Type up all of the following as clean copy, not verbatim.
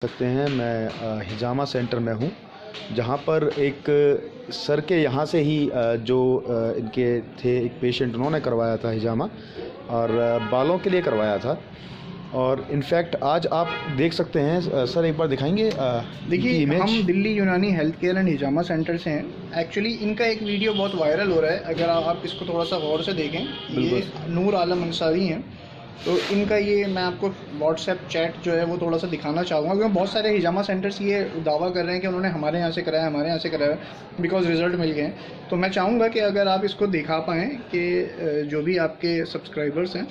सकते हैं मैं हिजामा सेंटर में हूँ, जहाँ पर एक सर के यहाँ से ही जो इनके थे एक पेशेंट, उन्होंने करवाया था हिजामा और बालों के लिए करवाया था। और इनफैक्ट आज आप देख सकते हैं सर, एक बार दिखाएंगे देखिए, हम दिल्ली यूनानी health care and hijama centre से हैं। एक्चुअली इनका एक वीडियो बहुत वायरल हो रहा है, अगर आप इसको थोड़ा सा गौर से देखें। ये नूर आलम अंसारी हैं, तो इनका ये मैं आपको व्हाट्सएप चैट जो है वो थोड़ा सा दिखाना चाहूँगा, क्योंकि बहुत सारे हिजामा सेंटर्स ये दावा कर रहे हैं कि उन्होंने हमारे यहाँ से कराया, हमारे यहाँ से कराया, बिकॉज रिज़ल्ट मिल गए। तो मैं चाहूँगा कि अगर आप इसको दिखा पाएँ कि जो भी आपके सब्सक्राइबर्स हैं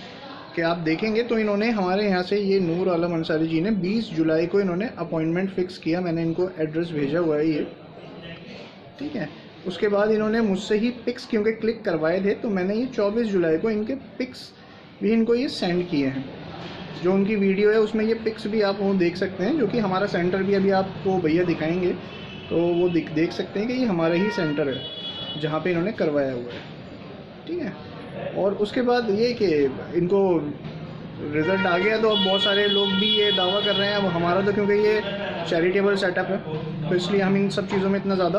कि आप देखेंगे, तो इन्होंने हमारे यहाँ से, ये नूर आलम अंसारी जी ने 20 जुलाई को इन्होंने अपॉइंटमेंट फ़िक्स किया। मैंने इनको एड्रेस भेजा हुआ है ये, ठीक है। उसके बाद इन्होंने मुझसे ही पिक्स क्योंकि क्लिक करवाए थे, तो मैंने ये 24 जुलाई को इनके पिक्स भी इनको ये सेंड किए हैं। जो उनकी वीडियो है उसमें ये पिक्स भी आप वो देख सकते हैं, जो कि हमारा सेंटर भी अभी आपको भैया दिखाएंगे, तो वो देख सकते हैं कि ये हमारा ही सेंटर है जहाँ पे इन्होंने करवाया हुआ है, ठीक है। और उसके बाद ये कि इनको रिज़ल्ट आ गया, तो अब बहुत सारे लोग भी ये दावा कर रहे हैं। अब हमारा तो क्योंकि ये चैरिटेबल सेटअप है, तो इसलिए हम इन सब चीज़ों में इतना ज़्यादा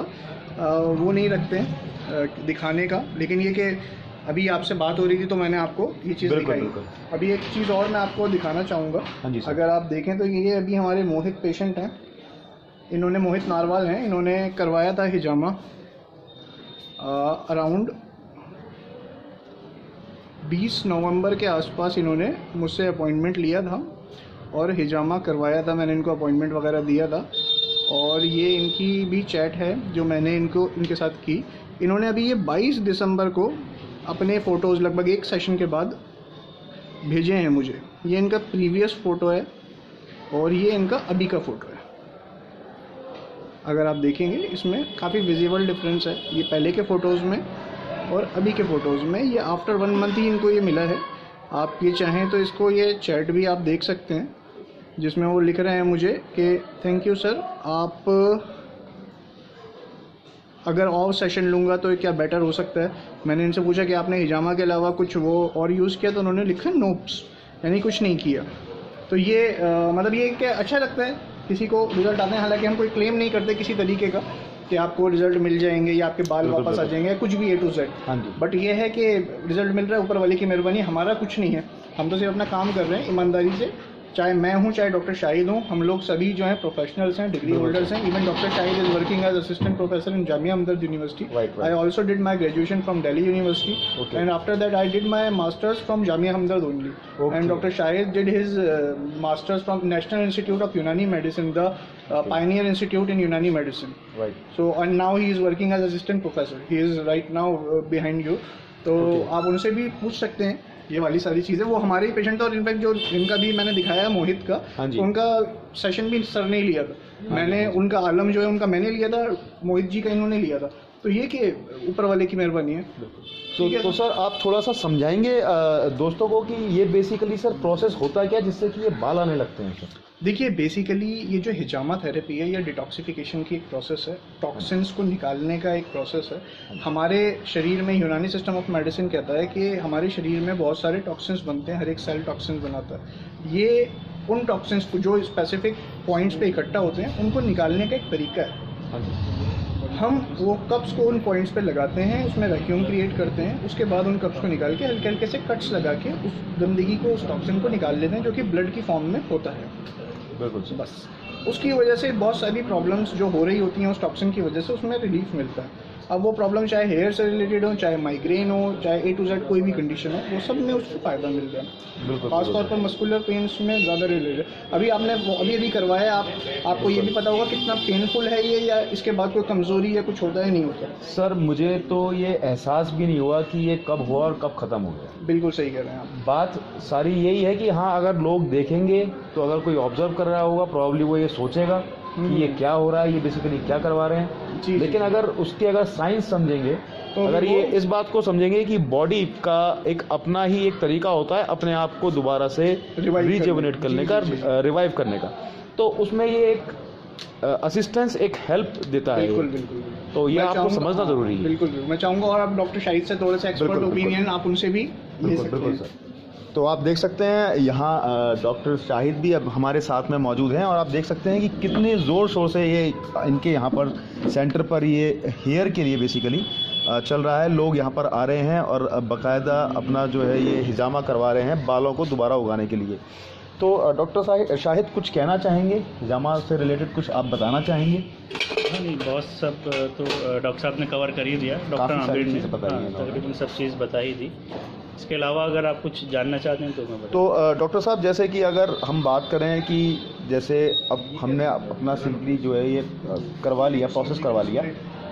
वो नहीं रखते हैं दिखाने का। लेकिन ये कि अभी आपसे बात हो रही थी तो मैंने आपको ये चीज़ दिखाई। अभी एक चीज़ और मैं आपको दिखाना चाहूँगा। अगर आप देखें तो ये अभी हमारे मोहित पेशेंट हैं, इन्होंने, मोहित नारवाल हैं, इन्होंने करवाया था हिजामा अराउंड 20 नवंबर के आसपास। इन्होंने मुझसे अपॉइंटमेंट लिया था और हिजामा करवाया था, मैंने इनको अपॉइंटमेंट वगैरह दिया था। और ये इनकी भी चैट है जो मैंने इनके साथ की। इन्होंने अभी ये 22 दिसंबर को अपने फ़ोटोज़ लगभग एक सेशन के बाद भेजे हैं मुझे। ये इनका प्रीवियस फ़ोटो है और ये इनका अभी का फ़ोटो है। अगर आप देखेंगे इसमें काफ़ी विजिबल डिफरेंस है, ये पहले के फ़ोटोज़ में और अभी के फ़ोटोज़ में। ये आफ्टर 1 मंथ ही इनको ये मिला है। आप ये चाहें तो इसको, ये चैट भी आप देख सकते हैं, जिसमें वो लिख रहे हैं मुझे कि थैंक यू सर, आप अगर ऑफ सेशन लूँगा तो क्या बेटर हो सकता है। मैंने इनसे पूछा कि आपने हिजामा के अलावा कुछ वो और यूज़ किया, तो उन्होंने लिखा नोप्स, यानी कुछ नहीं किया। तो ये मतलब ये क्या अच्छा लगता है किसी को रिज़ल्ट आते हैं। हालांकि हम कोई क्लेम नहीं करते किसी तरीके का कि आपको रिज़ल्ट मिल जाएंगे या आपके बाल वापस आ जाएंगे, कुछ भी A to Z। बट ये है कि रिज़ल्ट मिल रहा है, ऊपर वाले की मेहरबानी, हमारा कुछ नहीं है। हम तो सिर्फ अपना काम कर रहे हैं ईमानदारी से। चाहे मैं हूँ, चाहे डॉक्टर शाहिद हूँ, हम लोग सभी जो हैं प्रोफेशनल्स हैं, डिग्री होल्डर्स हैं। Even doctor Shahid is working as assistant professor in Jamia Hamdard university. I also did my graduation from Delhi university and after that I did my masters from Jamia Hamdard only. And doctor Shahid did his masters from national institute of Unani medicine, the pioneer institute in Unani medicine. So and now he is working as assistant professor. He is right now behind you. तो आप उनसे भी पूछ सकते हैं ये वाली सारी चीज़ें। वो हमारे ही पेशेंट था। और इनफैक्ट जो इनका भी मैंने दिखाया मोहित का, तो उनका सेशन भी सर ने लिया था। मैंने उनका आलम जो है उनका मैंने लिया था, मोहित जी का इन्होंने लिया था। तो ये कि ऊपर वाले की मेहरबानी है। तो सर आप थोड़ा सा समझाएंगे दोस्तों को कि ये बेसिकली सर प्रोसेस होता है क्या जिससे कि ये बाल आने लगते हैं सर? देखिए, बेसिकली ये जो हिजामा थेरेपी है, ये डिटॉक्सिफिकेशन की एक प्रोसेस है, टॉक्सिन्स को निकालने का एक प्रोसेस है। हमारे शरीर में यूनानी सिस्टम ऑफ मेडिसिन कहता है कि हमारे शरीर में बहुत सारे टॉक्सिन्स बनते हैं, हर एक सेल टॉक्सिन्स बनाता है। ये उन टॉक्सिन्स को जो स्पेसिफिक पॉइंट्स पे इकट्ठा होते हैं, उनको निकालने का एक तरीका है। हम वो कप्स को उन पॉइंट्स पे लगाते हैं, उसमें वैक्यूम क्रिएट करते हैं, उसके बाद उन कप्स को निकाल के हल्के हल्के से कट्स लगा के उस गंदगी को, उस टॉक्सिन को निकाल लेते हैं, जो कि ब्लड की फॉर्म में होता है। बिल्कुल। बस उसकी वजह से बहुत सारी प्रॉब्लम्स जो हो रही होती हैं उस टॉक्सिन की वजह से, उसमें रिलीफ मिलता है। अब वो प्रॉब्लम चाहे हेयर से रिलेटेड हो, चाहे माइग्रेन हो, चाहे A to Z कोई भी कंडीशन हो, वो सब में उसको फ़ायदा मिल रहा है। खासतौर पर मस्कुलर पेन्स में ज़्यादा रिलेटेड। अभी आपने अभी करवाया, आपको ये भी पता होगा कितना पेनफुल है ये, या इसके बाद कोई कमज़ोरी या कुछ होता है नहीं होता? सर मुझे तो ये एहसास भी नहीं हुआ कि ये कब हुआ और कब ख़त्म हो गया। बिल्कुल सही कह रहे हैं आप। बात सारी यही है कि हाँ, अगर लोग देखेंगे तो अगर कोई ऑब्जर्व कर रहा होगा, प्रॉब्ली वो ये सोचेगा कि ये क्या हो रहा है, ये बेसिकली क्या करवा रहे हैं। लेकिन अगर उसके अगर साइंस समझेंगे, तो अगर ये इस बात को समझेंगे कि बॉडी का एक अपना ही एक तरीका होता है अपने आप को दोबारा से रिजुवेनेट करने का, रिवाइव करने का, तो उसमें ये एक असिस्टेंस, एक हेल्प देता है। बिल्कुल। तो ये आपको समझना जरूरी है। बिल्कुल मैं चाहूँगा। और आप डॉक्टर शाहिद से थोड़ा सा एक्सपर्ट ओपिनियन आप उनसे भी ले सकते हैं। तो आप देख सकते हैं यहाँ डॉक्टर शाहिद भी अब हमारे साथ में मौजूद हैं और आप देख सकते हैं कि कितने ज़ोर शोर से ये इनके यहाँ पर सेंटर पर ये हेयर के लिए बेसिकली चल रहा है। लोग यहाँ पर आ रहे हैं और बाकायदा अपना जो है ये हिजामा करवा रहे हैं बालों को दोबारा उगाने के लिए। तो डॉक्टर शाहिद कुछ कहना चाहेंगे, हिजामा से रिलेटेड कुछ आप बताना चाहेंगे? नहीं, बहुत सब तो डॉक्टर साहब ने कवर कर ही दिया, डॉक्टर आमिर ने तकरीबन सब चीज़ बता ही दी। इसके अलावा अगर आप कुछ जानना चाहते हैं तो मैं बताऊँ। तो डॉक्टर साहब, जैसे कि अगर हम बात करें कि जैसे अब हमने अपना सिंपली जो है ये करवा लिया, प्रोसेस करवा लिया,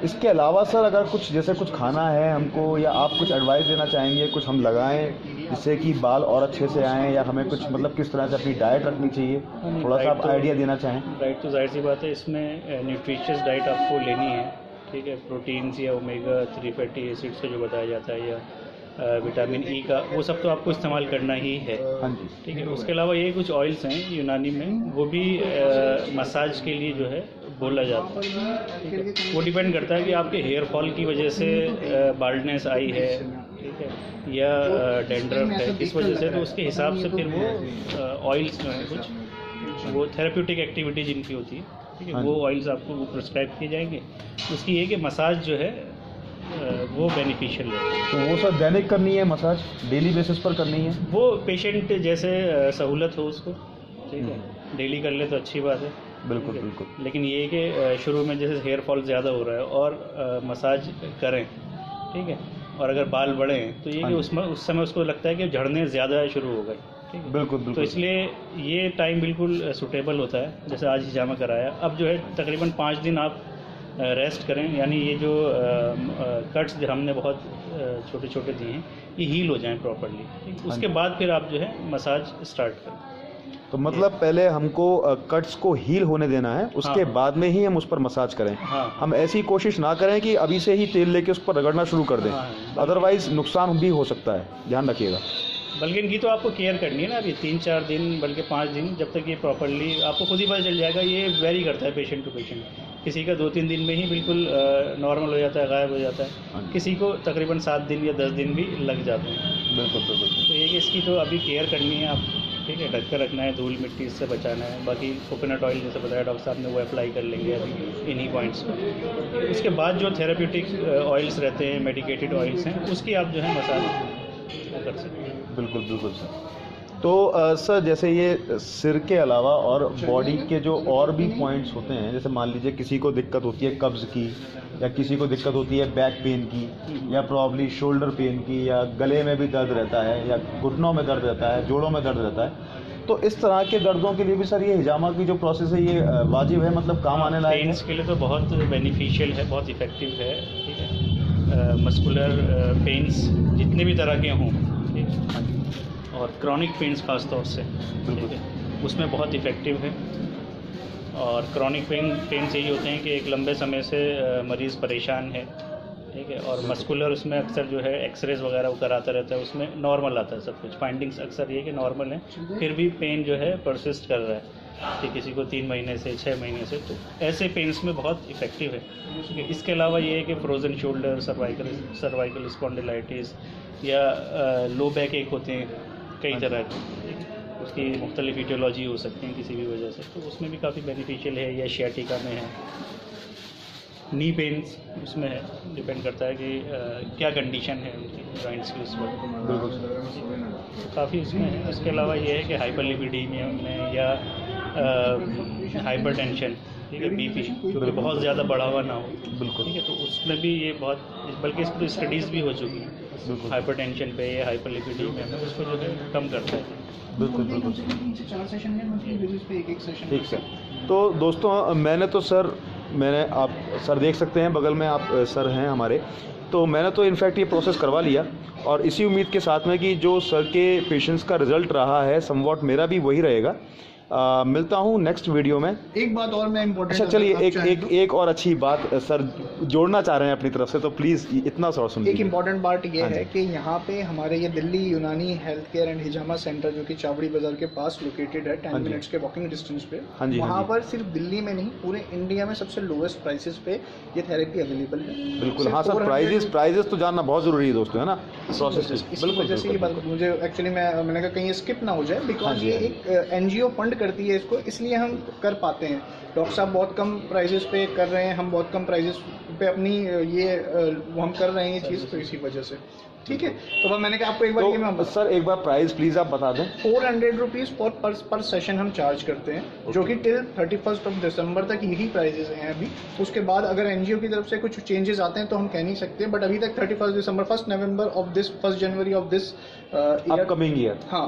इसके अलावा सर अगर कुछ जैसे कुछ खाना है हमको या आप कुछ एडवाइस देना चाहेंगे, कुछ हम लगाएं जिससे कि बाल और अच्छे से आएँ, या हमें कुछ मतलब किस तरह से अपनी डाइट रखनी चाहिए, थोड़ा सा आप आइडिया देना चाहें? डाइट तो जाहिर सी बात है, इसमें न्यूट्रिशियस डाइट आपको लेनी है, ठीक है। प्रोटीन्स या ओमेगा 3 फैटी एसिड्स का जो बताया जाता है या विटामिन ई का, वो सब तो आपको इस्तेमाल करना ही है। हाँ जी, ठीक है। उसके अलावा ये कुछ ऑयल्स हैं यूनानी में, वो भी मसाज के लिए जो है बोला जाता है, ठीक है। वो डिपेंड करता है कि आपके हेयर फॉल की वजह से बाल्डनेस आई है, ठीक है, या डैंड्रफ है, किस वजह से, तो उसके हिसाब से फिर वो ऑयल्स जो हैं कुछ वो थेरेप्यूटिक एक्टिविटी जिनकी होती है, ठीक है, वो ऑयल्स आपको वो प्रिस्क्राइब किए जाएंगे। उसकी ये कि मसाज जो है वो बेनिफिशियल है। तो वो सर दैनिक करनी है मसाज, डेली बेसिस पर करनी है? वो पेशेंट जैसे सहूलत हो उसको, ठीक है, डेली कर ले तो अच्छी बात है। बिल्कुल बिल्कुल। लेकिन ये है कि शुरू में जैसे हेयर फॉल ज़्यादा हो रहा है और मसाज करें, ठीक है, और अगर बाल बढ़े तो ये कि उसमें उस समय उसको लगता है कि झड़ने ज़्यादा शुरू हो गए, ठीक है। बिल्कुल। तो इसलिए ये टाइम बिल्कुल सूटेबल होता है। जैसे आज हिजामा कराया, अब जो है तकरीबन 5 दिन आप रेस्ट करें, यानी ये जो कट्स जो हमने बहुत छोटे छोटे दिए हैं ये हील हो जाएं प्रॉपर्ली, ठीक। उसके बाद फिर आप जो है मसाज स्टार्ट करें। तो मतलब पहले हमको कट्स को हील होने देना है, उसके बाद में ही हम उस पर मसाज करें। हम ऐसी कोशिश ना करें कि अभी से ही तेल लेके उस पर रगड़ना शुरू कर दें, अदरवाइज नुकसान भी हो सकता है, ध्यान रखिएगा। बल्कि इनकी तो आपको केयर करनी है ना, अभी 3-4 दिन बल्कि 5 दिन, जब तक ये प्रॉपर्ली आपको खुद ही पता चल जाएगा। ये वेरी करता है पेशेंट टू पेशेंट, किसी का 2-3 दिन में ही बिल्कुल नॉर्मल हो जाता है, गायब हो जाता है, किसी को तकरीबन 7 दिन या 10 दिन भी लग जाते हैं। बिल्कुल। तो ये कि इसकी तो अभी केयर करनी है आप, ठीक है, ढक कर रखना है, धूल मिट्टी इससे बचाना है। बाकी कोकोनट ऑयल जैसे बताया डॉक्टर साहब ने वो अप्लाई कर लेंगे अभी इन्हीं पॉइंट्स पर। उसके बाद जो थेरेप्यूटिक ऑयल्स रहते हैं, मेडिकेटेड ऑयल्स हैं, उसकी आप जो है मसाज कर सकते हैं। बिल्कुल सर। तो सर जैसे ये सिर के अलावा और बॉडी के जो और भी पॉइंट्स होते हैं, जैसे मान लीजिए किसी को दिक्कत होती है कब्ज़ की, या किसी को दिक्कत होती है बैक पेन की, या प्रॉब्ली शोल्डर पेन की, या गले में भी दर्द रहता है, या घुटनों में दर्द रहता है, जोड़ों में दर्द रहता है, तो इस तरह के दर्दों के लिए भी सर ये हिजामा की जो प्रोसेस है ये वाजिब है, मतलब काम आने लायक है? पेन्स के लिए तो बहुत बेनिफिशियल है, बहुत इफ़ेक्टिव है, ठीक है। मस्कुलर पेन्स जितने भी तरह के हों, ठीक है, और क्रॉनिक पेन्स खास तौर से, ठीक है, उसमें बहुत इफ़ेक्टिव है। और क्रॉनिक पेन्स यही होते हैं कि एक लंबे समय से मरीज़ परेशान है, ठीक है, और मस्कुलर उसमें अक्सर जो है एक्सरेज वगैरह वो कराता रहता है, उसमें नॉर्मल आता है सब कुछ, फाइंडिंग्स अक्सर ये कि नॉर्मल है, फिर भी पेन जो है परसिस्ट कर रहा है, कि किसी को 3 महीने से 6 महीने से, तो ऐसे पेन्स में बहुत इफ़ेक्टिव है। इसके अलावा ये है कि फ्रोज़न शोल्डर, सर्वाइकल स्पॉन्डिलाइटिस या लो बैक एक होते हैं कई तरह के, उसकी मुख्तलिफ ईटियोलॉजी हो सकती हैं किसी भी वजह से, तो उसमें भी काफ़ी बेनिफिशियल है। या शियाटिका में है, नी पेन्स उसमें है, डिपेंड करता है कि क्या कंडीशन है उनकी जॉइंट्स की उस वक्त। बिल्कुल काफ़ी उसमें है। उसके अलावा ये है कि हाइपरलिपिडीमिया में या हाइपरटेंशन, ठीक है, बीपी जो बहुत ज़्यादा बढ़ा हुआ ना हो, बिल्कुल, ठीक है, तो उसमें भी ये बहुत, बल्कि इस पर स्टडीज़ भी हो चुकी हैं हाइपरटेंशन पे या हाइपरलिपिडीमिया में, उसको जो है कम करता है। बिल्कुल। 3 से 4 सेशन है, मंथली बेसिस पे एक सेशन। ठीक सर। तो दोस्तों मैंने आप सर देख सकते हैं बगल में आप सर हैं हमारे, तो मैंने तो इनफैक्ट ये प्रोसेस करवा लिया, और इसी उम्मीद के साथ में कि जो सर के पेशेंट्स का रिज़ल्ट रहा है समवॉट मेरा भी वही रहेगा मिलता हूँ नेक्स्ट वीडियो में। एक बात और मैं इम्पोर्टेंट, अच्छा चलिए एक और अच्छी बात सर जोड़ना चाह रहे हैं अपनी तरफ से, तो प्लीज़ इतना सा सुन लीजिए। एक इम्पॉर्टेंट पार्ट ये है कि यहाँ पे हमारे ये दिल्ली यूनानी health care and hijama centre जो कि चावड़ी बाजार के पास लोकेटेड है, 10 मिनट्स के वॉकिंग डिस्टेंस पे, वहाँ पर सिर्फ दिल्ली में नहीं पूरे इंडिया में सबसे लोएस्ट प्राइसेस पे ये थेरेपी अवेलेबल है। बिल्कुल हाँ सर, प्राइजेस तो जानना बहुत जरूरी है दोस्तों, है ना, प्रोसेस। बिल्कुल, जैसे ये बात मुझे एक्चुअली मैंने कहा कहीं स्किप ना हो जाए, बिकॉज ये एक NGO फंड करती है इसको, इसलिए हम कर पाते हैं। डॉक्टर साहब बहुत कम प्राइजेस पे कर रहे हैं, हम बहुत कम प्राइजेस पे अपनी ये हम कर रहे हैं ये चीज़, तो इसी वजह से ठीक है। तो अब मैंने कहा आपको एक बार ये मैं सर एक बार प्राइस प्लीज आप बता दें। 400 रुपीज़ पर सेशन हम चार्ज करते हैं, जो कि टिल 31 दिसंबर तक यही प्राइजेस हैं अभी। उसके बाद अगर NGO की तरफ से कुछ चेंजेस आते हैं तो हम कह नहीं सकते, बट अभी तक 31 दिसंबर 1 November of this 1 January of this upcoming year, हाँ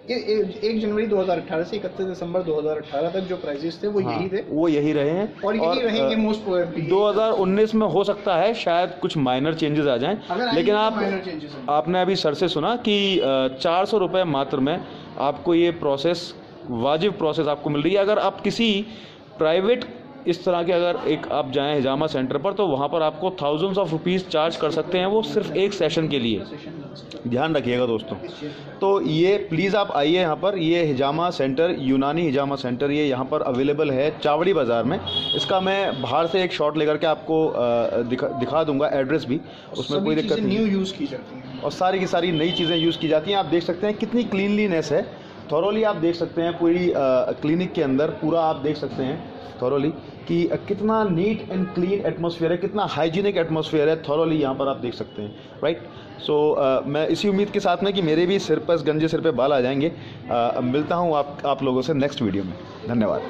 1 जनवरी 2018 से 31 दिसंबर 2018 तक जो प्राइजेस थे वो यही थे, वो यही रहे हैं और यही रहेंगे मोस्ट प्रोबेबली। 2019 में हो सकता है शायद कुछ माइनर चेंजेस आ जाएं, लेकिन आपने अभी सर से सुना कि 400 रुपये मात्र में आपको ये प्रोसेस, वाजिब प्रोसेस आपको मिल रही है। अगर आप किसी प्राइवेट इस तरह के अगर एक आप जाएं हिजामा सेंटर पर, तो वहाँ पर आपको थाउजेंड्स ऑफ रुपीज़ चार्ज कर सकते हैं, वो सिर्फ एक सेशन के लिए। ध्यान रखिएगा दोस्तों। तो ये प्लीज़ आप आइए यहाँ पर, ये हिजामा सेंटर, यूनानी हिजामा सेंटर, ये यहाँ पर अवेलेबल है चावड़ी बाज़ार में। इसका मैं बाहर से एक शॉट लेकर के आपको दिखा दूंगा, एड्रेस भी, उसमें कोई दिक्कत नहीं। न्यू यूज़ की जाती हैं और सारी की सारी नई चीज़ें यूज़ की जाती हैं। आप देख सकते हैं कितनी क्लीनलीनेस है, थॉरोली आप देख सकते हैं पूरी क्लिनिक के अंदर, पूरा आप देख सकते हैं थॉरोली कि कितना नीट एंड क्लीन एटमॉस्फेयर है, कितना हाइजीनिक एटमॉस्फेयर है, थॉरोली यहाँ पर आप देख सकते हैं, राइट। सो मैं इसी उम्मीद के साथ में कि मेरे भी सिर पर गंजे सिर पे बाल आ जाएंगे। मिलता हूँ आप लोगों से नेक्स्ट वीडियो में। धन्यवाद।